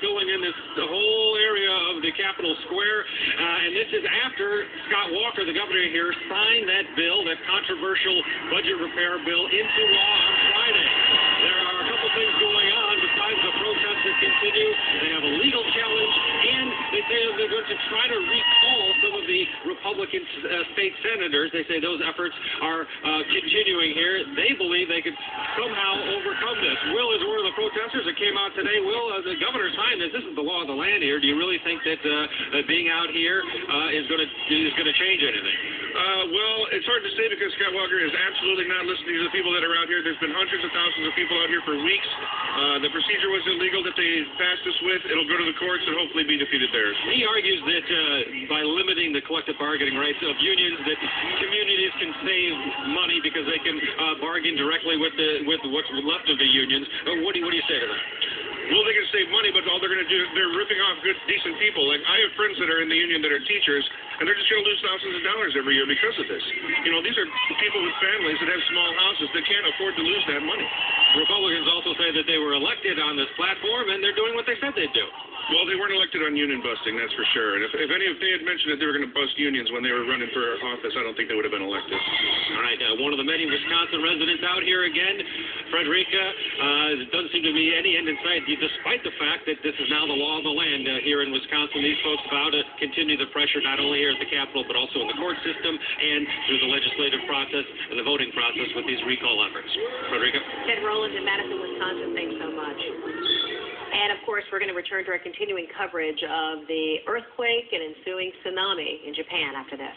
filling in the whole area of the Capitol Square. And this is after Scott Walker, the governor here, signed that bill, that controversial budget repair bill, into law on Friday. There are a couple things going on besides the protests that continue. They have a legal challenge, and they say they're going to try to recall some of the Republican state senators. They say those efforts are continuing here. They believe they could somehow overcome this. Will is one of the protesters that came out today. Will, the governor signed this. This is the law of the land here. Do you really think that being out here is going to change anything? Well, it's hard to say because Scott Walker is absolutely not listening to the people that are out here. There's been hundreds of thousands of people out here for weeks. The procedure was illegal that they passed this with. It'll go to the courts and hopefully be defeated there. He argues that by limiting the collective bargaining rights of unions, that communities can save money because they can bargain directly with what's left of the unions. What do you say to that? Well, they can save money, but all they're going to do, they're ripping off good, decent people. Like, I have friends that are in the union that are teachers, and they're just going to lose thousands of dollars every year because of this. You know, these are people with families that have small houses that can't afford to lose that money. Republicans also say that they were elected on this platform, and they're doing what they said they'd do. Well, they weren't elected on union busting, that's for sure. And if they had mentioned that they were going to bust unions when they were running for office, I don't think they would have been elected. All right, one of the many Wisconsin residents out here again, Frederica. There doesn't seem to be any end in sight, despite the fact that this is now the law of the land here in Wisconsin. These folks vow to continue the pressure not only here at the Capitol, but also in the court system and through the legislative process and the voting process with these recall efforts. Frederica? Ted Rowland in Madison, Wisconsin, thanks so much. And, of course, we're going to return to our continuing coverage of the earthquake and ensuing tsunami in Japan after this.